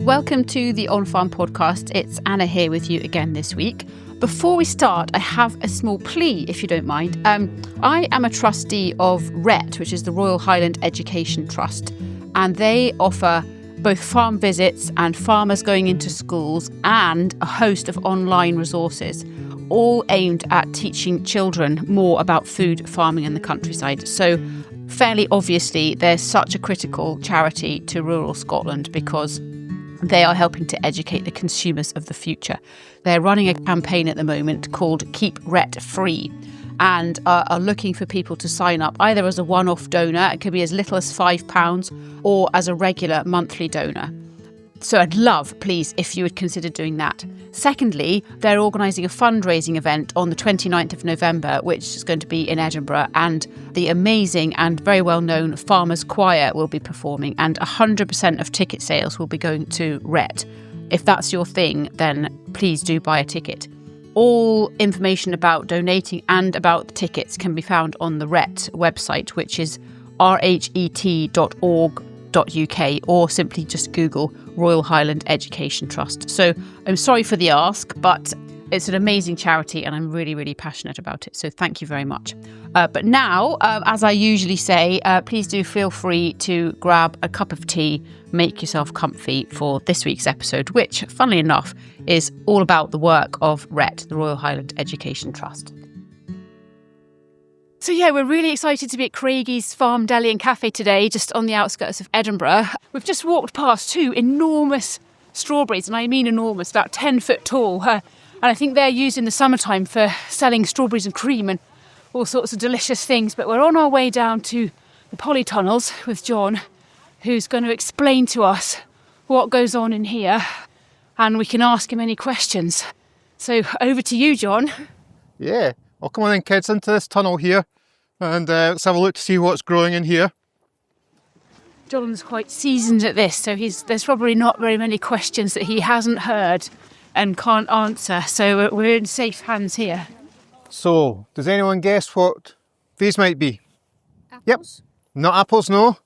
welcome to the On Farm podcast. It's Anna here with you again this week. Before we start, I have a small plea, if you don't mind. I am a trustee of RHET, which is the Royal Highland Education Trust, and they offer both farm visits and farmers going into schools and a host of online resources, all aimed at teaching children more about food, farming and the countryside. So fairly obviously, they're such a critical charity to rural Scotland because they are helping to educate the consumers of the future. They're running a campaign at the moment called Keep RHET Free and are looking for people to sign up either as a one-off donor, it could be as little as £5, or as a regular monthly donor. So I'd love, please, if you would consider doing that. Secondly, they're organising a fundraising event on the 29th of November, which is going to be in Edinburgh, and the amazing and very well-known Farmers Choir will be performing, and 100% of ticket sales will be going to RHET. If that's your thing, then please do buy a ticket. All information about donating and about the tickets can be found on the RHET website, which is rhet.org.uk, or simply just Google Royal Highland Education Trust. So I'm sorry for the ask, but it's an amazing charity and I'm really, really passionate about it. So thank you very much. But now, as I usually say, please do feel free to grab a cup of tea, make yourself comfy for this week's episode, which, funnily enough, is all about the work of RHET, the Royal Highland Education Trust. So yeah, we're really excited to be at Craigies Farm, Deli and Cafe today, just on the outskirts of Edinburgh. We've just walked past two enormous strawberries, and I mean enormous, about 10 foot tall. And I think they're used in the summertime for selling strawberries and cream and all sorts of delicious things. But we're on our way down to the polytunnels with John, who's going to explain to us what goes on in here, and we can ask him any questions. So over to you, John. Yeah. Well, come on then, kids, into this tunnel here and let's have a look to see what's growing in here. John's quite seasoned at this, so there's probably not very many questions that he hasn't heard and can't answer, so we're in safe hands here. So, does anyone guess what these might be? Apples? Yep. Not apples, no.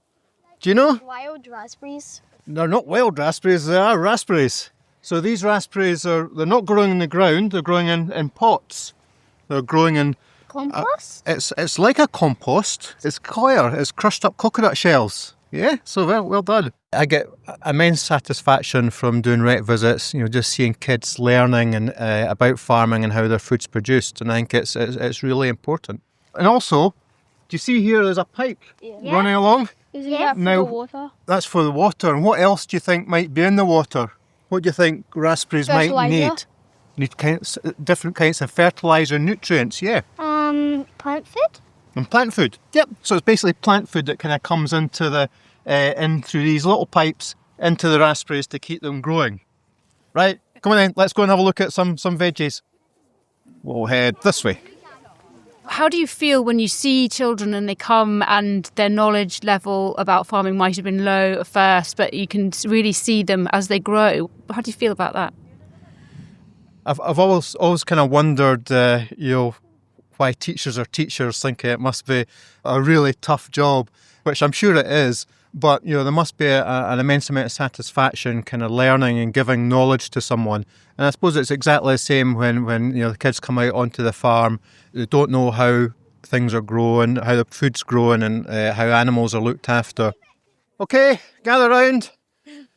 Do you know? Wild raspberries. They're not wild raspberries, they are raspberries. So these raspberries they're not growing in the ground, they're growing in pots. They're growing in compost. It's like a compost. It's coir. It's crushed up coconut shells. Yeah, so well done. I get immense satisfaction from doing RHET visits. Just seeing kids learning and about farming and how their food's produced. And I think it's really important. And also, do you see here? There's a pipe running along. Yeah. Now, for the water. That's for the water. And what else do you think might be in the water? What do you think raspberries might need? Need different kinds of fertiliser and nutrients, yeah. Plant food? And plant food, yep. So it's basically plant food that kind of comes into in through these little pipes into the raspberries to keep them growing. Right, come on then, let's go and have a look at some veggies. We'll head this way. How do you feel when you see children and they come and their knowledge level about farming might have been low at first, but you can really see them as they grow? How do you feel about that? I've always kind of wondered, why teachers are teachers, thinking it must be a really tough job, which I'm sure it is. But there must be an immense amount of satisfaction, kind of learning and giving knowledge to someone. And I suppose it's exactly the same when the kids come out onto the farm. They don't know how things are growing, how the food's growing, and how animals are looked after. Okay, gather round.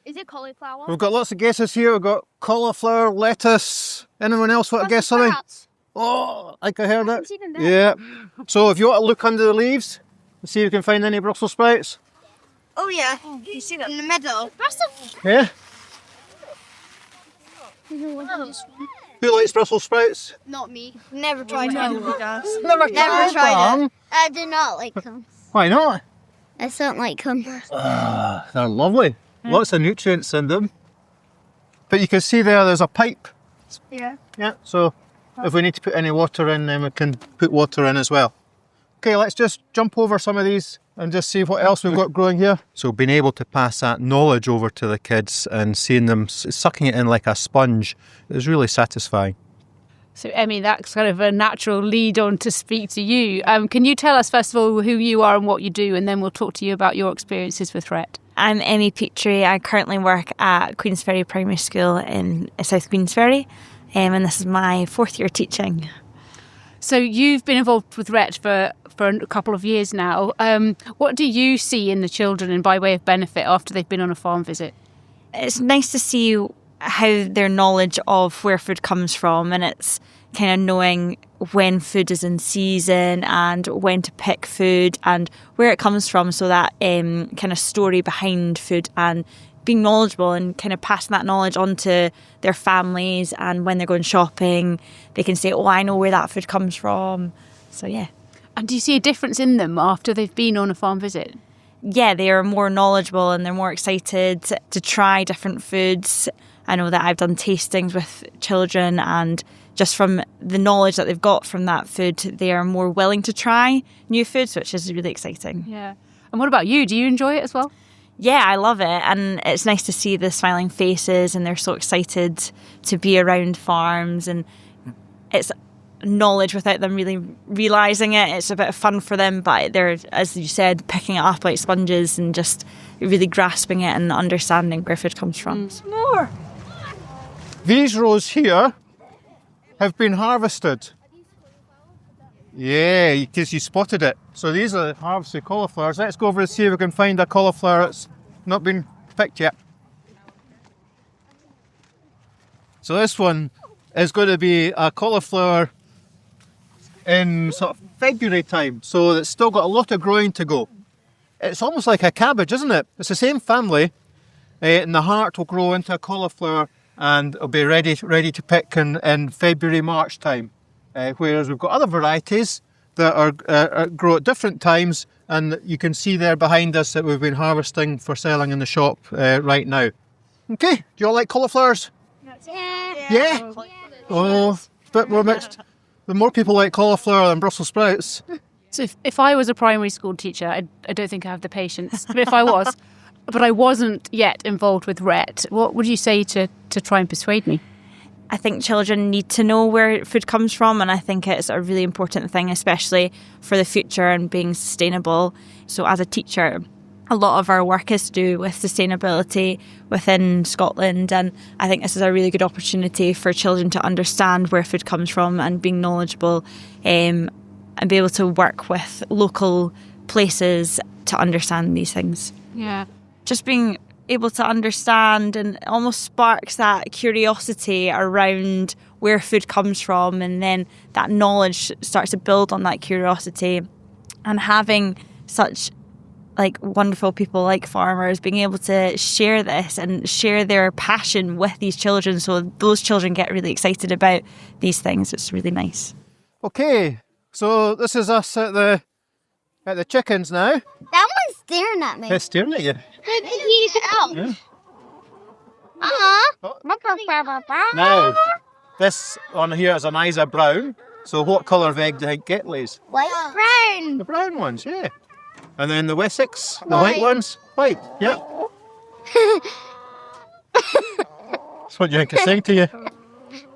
Is it cauliflower? We've got lots of guesses here. We've got cauliflower, lettuce. Anyone else want to guess something? Oh, like I heard it. Yeah. So if you want to look under the leaves and see if you can find any Brussels sprouts. Oh yeah, you see that in the middle. Yeah. Oh. Who likes Brussels sprouts? Not me. Never tried them. Never tried them. I do not like them. Why not? I don't like them. They're lovely. Lots of nutrients in them. But you can see there's a pipe. Yeah. Yeah, so if we need to put any water in, then we can put water in as well. Okay, let's just jump over some of these and just see what else we've got growing here. So being able to pass that knowledge over to the kids and seeing them sucking it in like a sponge is really satisfying. So Emmie, that's kind of a natural lead on to speak to you. Can you tell us first of all who you are and what you do, and then we'll talk to you about your experiences with RHET? I'm Emmie Petrie. I currently work at Queensferry Primary School in South Queensferry, and this is my 4th year teaching. So you've been involved with RHET for a couple of years now. What do you see in the children and by way of benefit after they've been on a farm visit? It's nice to see how their knowledge of where food comes from, and it's kind of knowing when food is in season and when to pick food and where it comes from, so that kind of story behind food, and being knowledgeable and kind of passing that knowledge on to their families, and when they're going shopping they can say, oh, I know where that food comes from. So yeah. And do you see a difference in them after they've been on a farm visit? Yeah, they are more knowledgeable and they're more excited to try different foods. I know that I've done tastings with children, and just from the knowledge that they've got from that food, they are more willing to try new foods, which is really exciting. Yeah. And what about you? Do you enjoy it as well? Yeah, I love it. And it's nice to see the smiling faces, and they're so excited to be around farms. And it's knowledge without them really realising it. It's a bit of fun for them, but they're, as you said, picking it up like sponges and just really grasping it and understanding where food comes from. More. These rows here have been harvested. Yeah, because you spotted it. So these are harvested cauliflowers. Let's go over and see if we can find a cauliflower that's not been picked yet. So this one is going to be a cauliflower in sort of February time, so it's still got a lot of growing to go. It's almost like a cabbage, isn't it? It's the same family, and the heart will grow into a cauliflower and it'll be ready to pick in February, March time. Whereas we've got other varieties that are grow at different times, and you can see there behind us that we've been harvesting for selling in the shop right now. Okay, do you all like cauliflowers? Yeah? Oh, a bit more mixed. The more people like cauliflower than Brussels sprouts. So if I was a primary school teacher, I don't think I have the patience. But if I was, but I wasn't yet involved with RHET, what would you say to try and persuade me? I think children need to know where food comes from, and I think it's a really important thing, especially for the future and being sustainable. So as a teacher, a lot of our work is to do with sustainability within Scotland, and I think this is a really good opportunity for children to understand where food comes from and being knowledgeable, and be able to work with local places to understand these things. Yeah. Just being able to understand, and almost sparks that curiosity around where food comes from, and then that knowledge starts to build on that curiosity. And having such like wonderful people like farmers being able to share this and share their passion with these children, so those children get really excited about these things. It's really nice. Okay, so this is us at the chickens now. That one's staring at me. They're staring at you. He's out. Yeah. Uh-huh. Now, this one here is an Isa brown. So what colour of egg do you think it lays? White. Brown. The brown ones, yeah. And then the Wessex, the white ones, white, yep. That's what you think it's saying to you.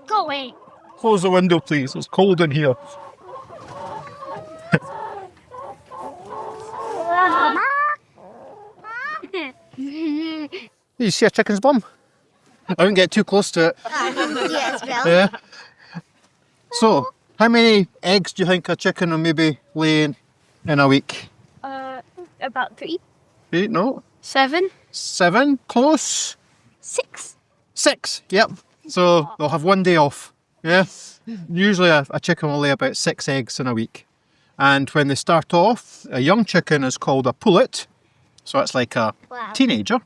Go away. Close the window, please. It's cold in here. You see a chicken's bum? I wouldn't get too close to it. Yes, Bill. Yeah. So, how many eggs do you think a chicken will maybe lay in a week? About 3. 8, no. 7. 7, close. 6. 6, yep. So they'll have one day off. Yeah. Usually a chicken will lay about 6 eggs in a week. And when they start off, a young chicken is called a pullet. So it's like a teenager.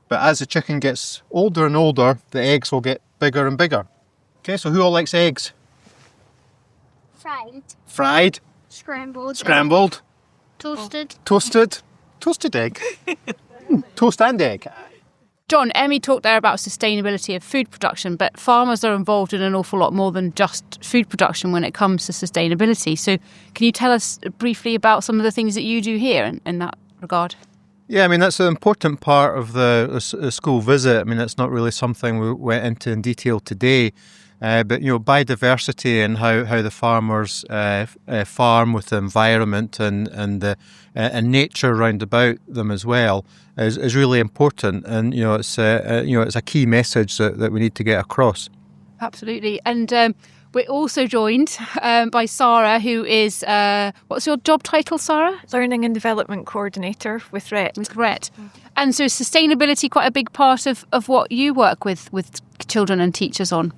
But as the chicken gets older and older, the eggs will get bigger and bigger. Okay, so who all likes eggs? Fried. Fried. Scrambled. Scrambled. Toasted. Toasted. Toasted egg. Toast and egg. John, Emmie talked there about sustainability of food production, but farmers are involved in an awful lot more than just food production when it comes to sustainability. So can you tell us briefly about some of the things that you do here in that regard? Yeah, I mean, that's an important part of the school visit. I mean, it's not really something we went into in detail today, but, biodiversity and how the farmers farm with the environment and nature round about them as well is really important. And, it's a key message that we need to get across. Absolutely. And we're also joined by Sara, who is, what's your job title, Sara? Learning and Development Coordinator with RHET. With RHET. And so is sustainability quite a big part of what you work with children and teachers on?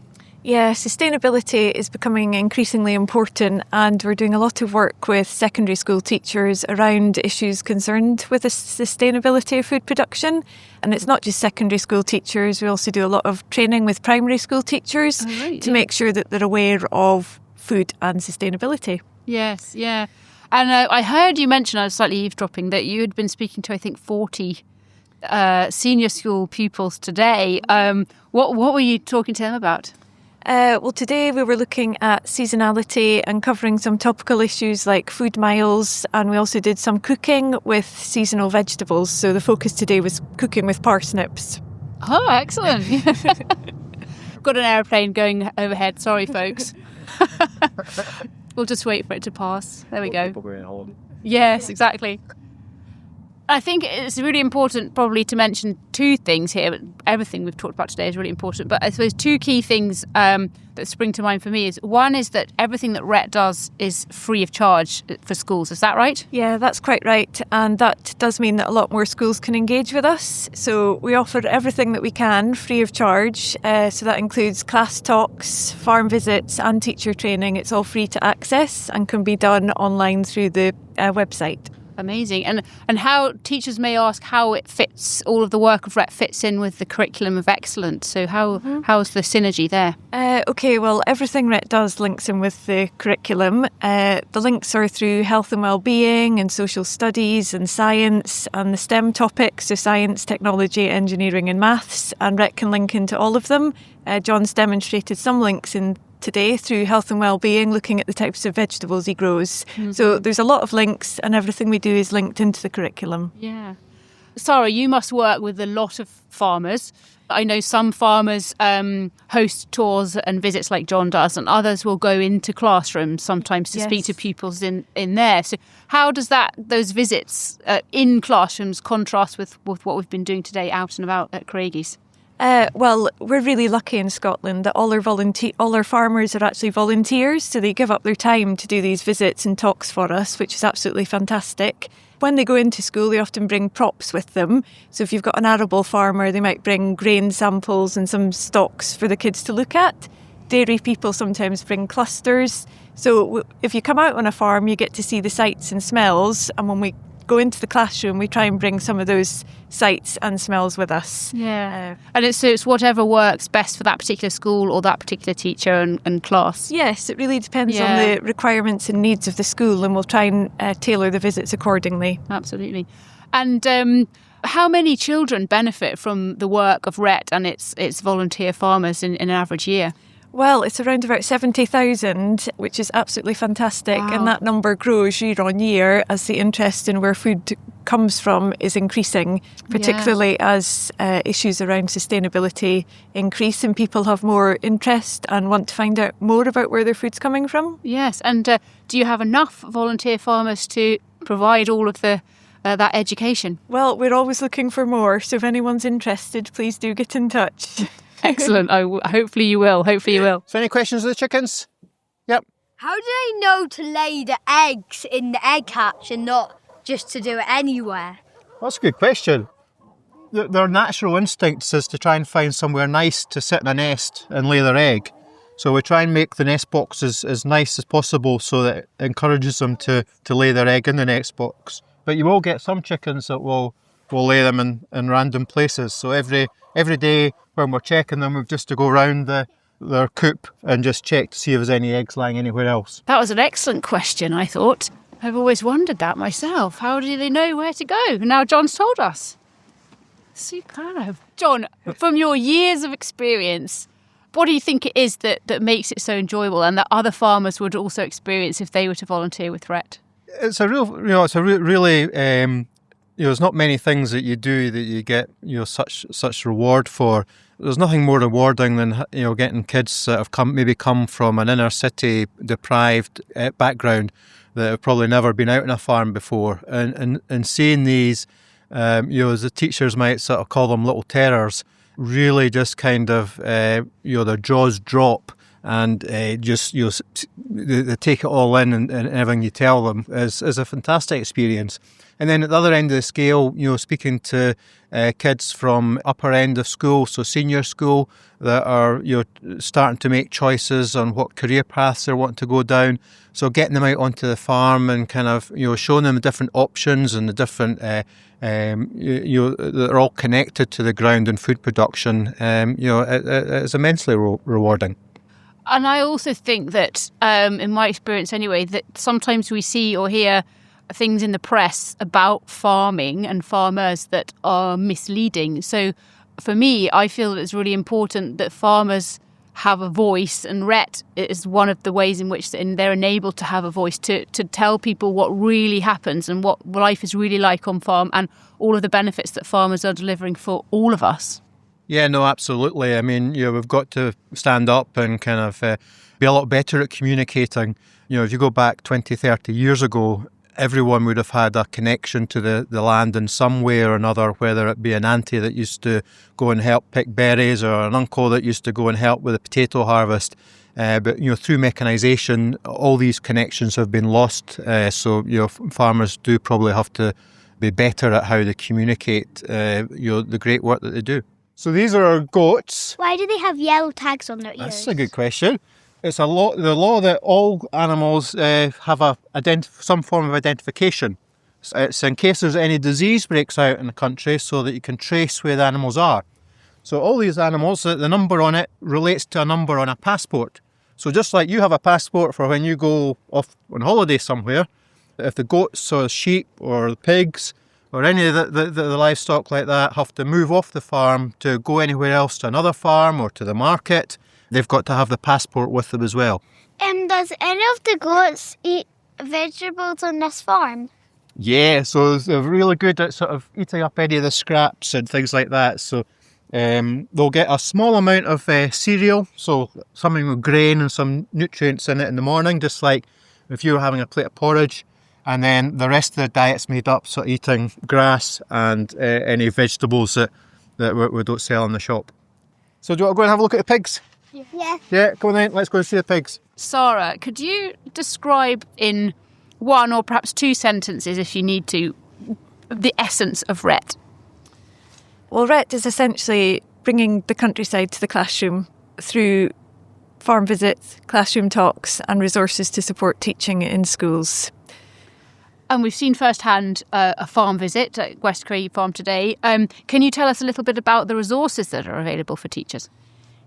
Yeah, sustainability is becoming increasingly important, and we're doing a lot of work with secondary school teachers around issues concerned with the sustainability of food production. And it's not just secondary school teachers, we also do a lot of training with primary school teachers to make sure that they're aware of food and sustainability. Yes, yeah. And I heard you mention, I was slightly eavesdropping, that you had been speaking to, I think, 40 senior school pupils today. What were you talking to them about? Well, today we were looking at seasonality and covering some topical issues like food miles, and we also did some cooking with seasonal vegetables. So the focus today was cooking with parsnips. Oh, excellent. Got an aeroplane going overhead. Sorry, folks. We'll just wait for it to pass. There we go. Yes, exactly. I think it's really important probably to mention two things here. Everything we've talked about today is really important, but I suppose two key things that spring to mind for me is, one is that everything that RHET does is free of charge for schools. Is that right? Yeah, that's quite right. And that does mean that a lot more schools can engage with us. So we offer everything that we can free of charge. So that includes class talks, farm visits and teacher training. It's all free to access and can be done online through the website. Amazing. And how teachers may ask how it fits, all of the work of RHET fits in with the curriculum of excellence. So how's the synergy there? OK, well, everything RHET does links in with the curriculum. The links are through health and wellbeing and social studies and science and the STEM topics, so science, technology, engineering and maths. And RHET can link into all of them. John's demonstrated some links in today through health and wellbeing, looking at the types of vegetables he grows. Mm-hmm. So there's a lot of links, and everything we do is linked into the curriculum. Yeah. Sara, you must work with a lot of farmers. I know some farmers host tours and visits like John does, and others will go into classrooms sometimes to speak to pupils in there. So how does those visits in classrooms contrast with what we've been doing today out and about at Craigies? Well, we're really lucky in Scotland that all our farmers are actually volunteers, so they give up their time to do these visits and talks for us, which is absolutely fantastic. When they go into school, they often bring props with them. So if you've got an arable farmer, they might bring grain samples and some stocks for the kids to look at. Dairy people sometimes bring clusters. So if you come out on a farm, you get to see the sights and smells, and when we go into the classroom, we try and bring some of those sights and smells with us. Yeah. And it's whatever works best for that particular school or that particular teacher and class. Yes, it really depends on the requirements and needs of the school, and we'll try and tailor the visits accordingly. Absolutely. And how many children benefit from the work of RHET and its volunteer farmers in an average year? Well, it's around about 70,000, which is absolutely fantastic. Wow. And that number grows year on year as the interest in where food comes from is increasing, particularly as issues around sustainability increase and people have more interest and want to find out more about where their food's coming from. Yes, and do you have enough volunteer farmers to provide all of that education? Well, we're always looking for more, so if anyone's interested, please do get in touch. Excellent. Hopefully you will. So any questions of the chickens? Yep. How do they know to lay the eggs in the egg hatch and not just to do it anywhere? That's a good question. Their natural instinct is to try and find somewhere nice to sit in a nest and lay their egg. So we try and make the nest box as nice as possible so that it encourages them to lay their egg in the nest box. But you will get some chickens that will lay them in random places. So every day when we're checking them, we've just to go around their coop and just check to see if there's any eggs lying anywhere else. That was an excellent question, I thought. I've always wondered that myself. How do they know where to go? Now John's told us. Superb. John, from your years of experience, what do you think it is that makes it so enjoyable and that other farmers would also experience if they were to volunteer with RHET? It's a really there's not many things that you do that you get, such reward for. There's nothing more rewarding than, getting kids that have come from an inner city deprived background that have probably never been out on a farm before, and seeing these, as the teachers might sort of call them, little terrors, really just kind of, their jaws drop and they take it all in, and everything you tell them is a fantastic experience. And then at the other end of the scale, speaking to kids from upper end of school, so senior school, that are starting to make choices on what career paths they want to go down. So getting them out onto the farm and kind of showing them the different options and the different that are all connected to the ground and food production. It's immensely rewarding. And I also think that, in my experience anyway, that sometimes we see or hear things in the press about farming and farmers that are misleading. So for me, I feel that it's really important that farmers have a voice, and RHET is one of the ways in which they're enabled to have a voice to tell people what really happens and what life is really like on farm and all of the benefits that farmers are delivering for all of us. Yeah, no, absolutely. I mean, we've got to stand up and kind of be a lot better at communicating. If you go back 20, 30 years ago, everyone would have had a connection to the land in some way or another, whether it be an auntie that used to go and help pick berries or an uncle that used to go and help with the potato harvest. But through mechanisation, all these connections have been lost. So farmers do probably have to be better at how they communicate the great work that they do. So these are our goats. Why do they have yellow tags on their ears? That's a good question. It's the law that all animals have some form of identification. It's in case there's any disease breaks out in the country, so that you can trace where the animals are. So all these animals, the number on it relates to a number on a passport. So just like you have a passport for when you go off on holiday somewhere, if the goats or sheep or the pigs or any of the livestock like that have to move off the farm to go anywhere else, to another farm or to the market, they've got to have the passport with them as well. Does any of the goats eat vegetables on this farm? Yeah, so they're really good at sort of eating up any of the scraps and things like that. So they'll get a small amount of cereal, so something with grain and some nutrients in it in the morning, just like if you were having a plate of porridge. And then the rest of their diet's made up, so eating grass and any vegetables that we don't sell in the shop. So do you want to go and have a look at the pigs? Yeah. Yeah, come on then, let's go and see the pigs. Sara, could you describe in one or perhaps two sentences, if you need to, the essence of RHET? Well, RHET is essentially bringing the countryside to the classroom through farm visits, classroom talks and resources to support teaching in schools. And we've seen firsthand a farm visit at West Craigie Farm today. Can you tell us a little bit about the resources that are available for teachers?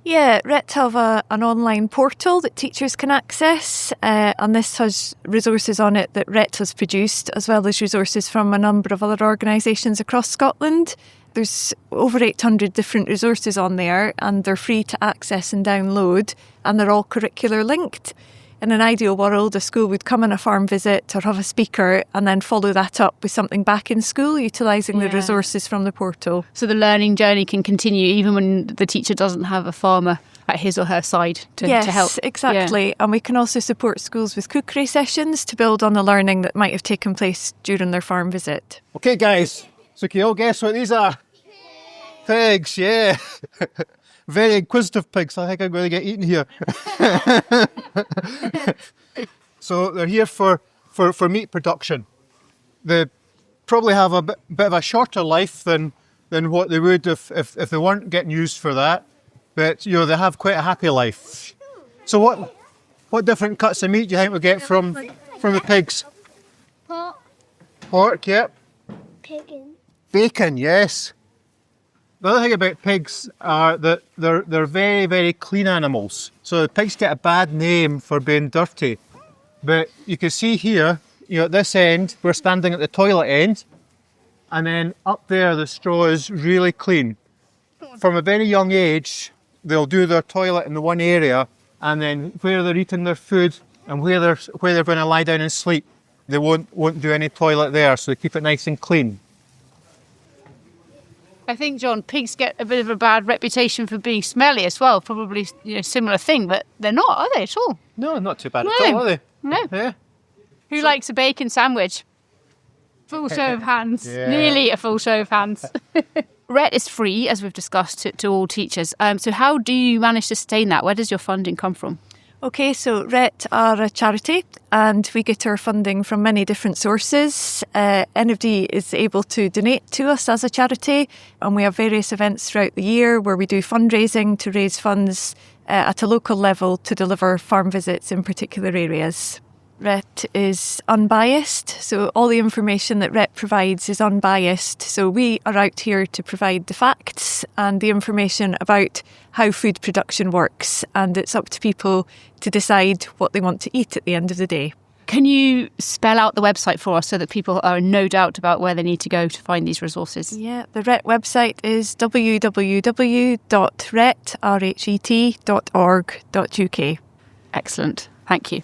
Yeah, RHET have an online portal that teachers can access, and this has resources on it that RHET has produced, as well as resources from a number of other organisations across Scotland. There's over 800 different resources on there, and they're free to access and download, and they're all curricular linked. In an ideal world, a school would come on a farm visit or have a speaker and then follow that up with something back in school, utilising the resources from the portal. So the learning journey can continue even when the teacher doesn't have a farmer at his or her side to help. Yes, exactly. Yeah. And we can also support schools with cookery sessions to build on the learning that might have taken place during their farm visit. OK, guys, so can you all guess what these are? Pigs, yeah. Very inquisitive pigs. I think I'm going to get eaten here. So they're here for meat production. They probably have a bit of a shorter life than what they would if they weren't getting used for that. But they have quite a happy life. So what different cuts of meat do you think we get from the pigs? Pork, yep. Bacon, yes. The other thing about pigs are that they're very, very clean animals. So pigs get a bad name for being dirty. But you can see here, at this end, we're standing at the toilet end. And then up there, the straw is really clean. From a very young age, they'll do their toilet in the one area. And then where they're eating their food and where they're going to lie down and sleep, they won't do any toilet there. So they keep it nice and clean. I think, John, pigs get a bit of a bad reputation for being smelly as well. Probably, similar thing, but they're not, are they, at all? No, not too bad at all, are they? No. Yeah. Who likes a bacon sandwich? Full show of hands. Yeah. Nearly a full show of hands. RHET is free, as we've discussed, to all teachers. So how do you manage to sustain that? Where does your funding come from? Okay, so RHET are a charity and we get our funding from many different sources. NFD is able to donate to us as a charity, and we have various events throughout the year where we do fundraising to raise funds at a local level to deliver farm visits in particular areas. RHET is unbiased, so all the information that RHET provides is unbiased. So we are out here to provide the facts and the information about how food production works, and it's up to people to decide what they want to eat at the end of the day. Can you spell out the website for us so that people are in no doubt about where they need to go to find these resources? Yeah, the RHET website is www.rhet.org.uk. Excellent. Thank you.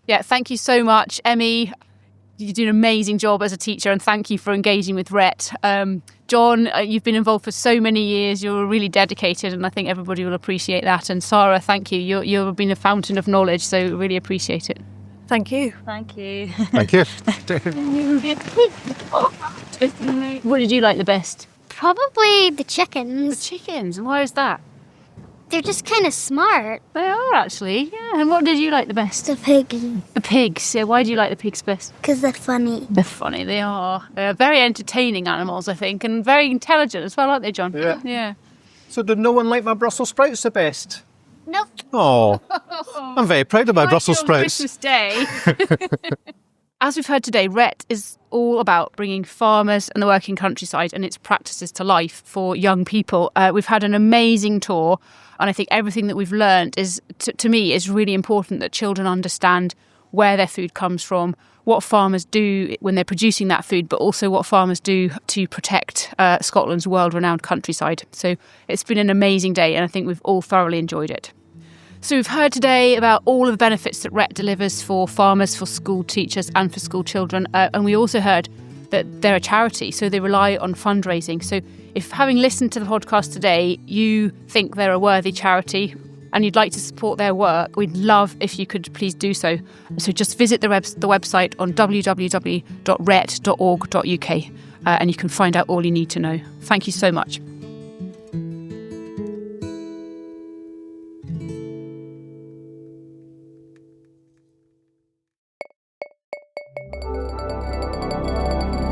Yeah, thank you so much, Emmie. You do an amazing job as a teacher, and thank you for engaging with RHET. John, you've been involved for so many years. You're really dedicated, and I think everybody will appreciate that. And Sara, thank you. You've been a fountain of knowledge, so really appreciate it. Thank you. Thank you. Thank you. What did you like the best? Probably the chickens. The chickens. And why is that? They're just kind of smart. They are, actually. Yeah. And what did you like the best? The pigs. The pigs. Yeah, why do you like the pigs best? Because they're funny. They're funny, they are. They're very entertaining animals, I think, and very intelligent as well, aren't they, John? Yeah. So did no one like my Brussels sprouts the best? Nope. Oh, I'm very proud of my Brussels sprouts. Christmas Day. As we've heard today, RHET is all about bringing farmers and the working countryside and its practices to life for young people. We've had an amazing tour, and I think everything that we've learned is, to me, is really important that children understand where their food comes from, what farmers do when they're producing that food, but also what farmers do to protect Scotland's world-renowned countryside. So it's been an amazing day, and I think we've all thoroughly enjoyed it. So we've heard today about all of the benefits that RHET delivers for farmers, for school teachers and for school children. And we also heard that they're a charity, so they rely on fundraising. So if, having listened to the podcast today, you think they're a worthy charity and you'd like to support their work, we'd love if you could please do so. So just visit the website on www.rhet.org.uk and you can find out all you need to know. Thank you so much.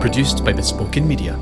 Produced by Bespoken Media.